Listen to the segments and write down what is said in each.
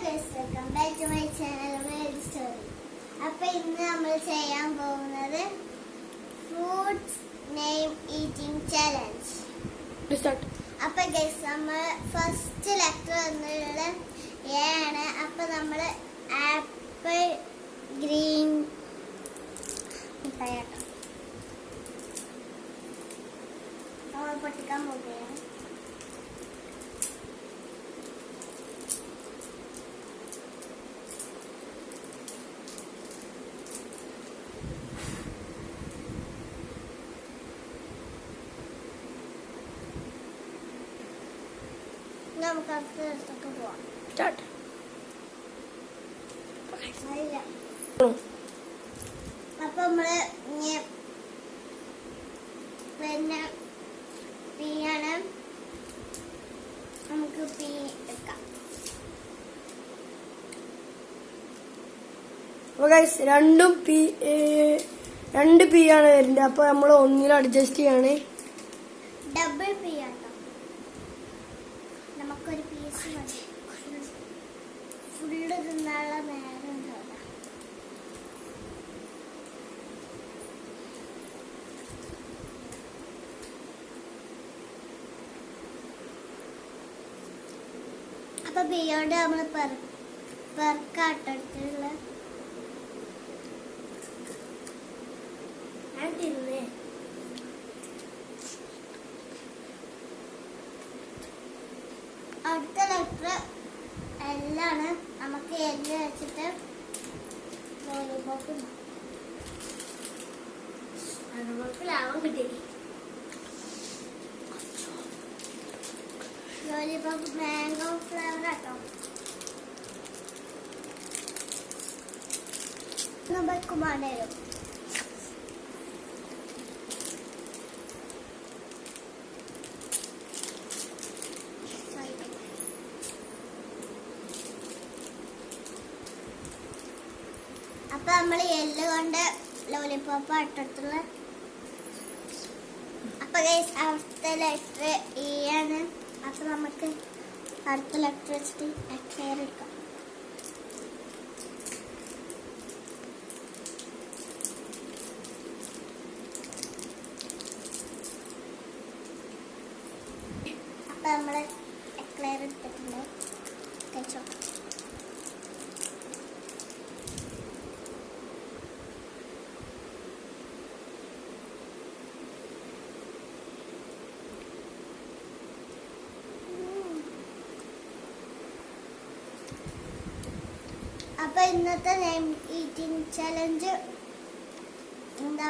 guys, welcome back to my channel World Story. അപ്പോൾ ഇന്ന് നമ്മൾ ചെയ്യാൻ പോകുന്നത് ഫ്രൂട്ട്സ് നെയിം ഈറ്റിംഗ് ചാലഞ്ച്. അപ്പോൾ ഗൈസ് നമ്മൾ ഫസ്റ്റ് ലെറ്റർ വന്നിട്ടുള്ള എ ആണ്. അപ്പോൾ നമ്മൾ ആപ്പിൾ ഗ്രീൻ മിഠായിട്ടോ നമ്മൾ പൊട്ടിക്കാൻ പോവുകയാണ്. നമുക്ക് അടുത്ത ദിവസമൊക്കെ പോവാം. അപ്പൊ നമ്മള് പിന്നെ പീയാണ്, നമുക്ക് പീ എടുക്കാം. രണ്ട് പി ആണ് വരുന്നത്. അപ്പൊ നമ്മൾ ഒന്നിൽ അഡ്ജസ്റ്റ് ചെയ്യാണ്. ഡബിൾ പീ ആട്ടോ. നമുക്കൊരു പീസ് മതി, ഫുള്ള് തിന്നാനുള്ള നേരം ഉണ്ടാവില്ല. അപ്പൊ ബിയോണ്ട് നമ്മള് പെർക്കാട്ടെടുത്തുള്ള അടുത്ത ലെറ്റർ എല്ലാണ്. നമുക്ക് എല്ല് വെച്ചിട്ട് ലോലിപോപ്പ് ലാഭം കിട്ടി. ലോലിപോപ്പ് മാംഗോ ഫ്ലേവർ ആട്ടോ. വെക്കുമാണ്ടേ വരും. അപ്പൊ നമ്മൾ എല്ല് കൊണ്ട് ലോലിപോപ്പ് ഇട്ടെടുത്തുള്ള. അപ്പൊ ഗൈസ് അടുത്ത ലെറ്റർ ഇ ആണ്. അപ്പൊ നമുക്ക് അടുത്ത ലെറ്റർ വെച്ചിട്ട് എക്ലെയർ എടുക്കാം. അപ്പൊ നമ്മള് എക്ലെയർ എടുത്തിട്ടുണ്ട്. കഴിച്ചോ. അപ്പൊ ഇന്നത്തെ നെയിം ഈറ്റിംഗ് ചലഞ്ച് എന്താ,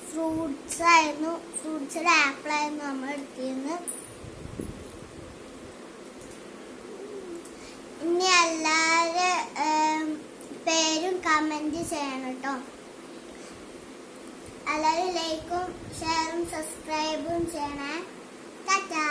ഫ്രൂട്ട്സ് ആയിരുന്നു. ഫ്രൂട്ട്സിൽ ആപ്പിൾ ആയിരുന്നു നമ്മൾ എടുത്തിരുന്നത്. ഇനി എല്ലാവരും പേരും കമന്റ് ചെയ്യണം കേട്ടോ. എല്ലാവരും ലൈക്കും ഷെയറും സബ്സ്ക്രൈബും ചെയ്യണേ. ടാറ്റാ.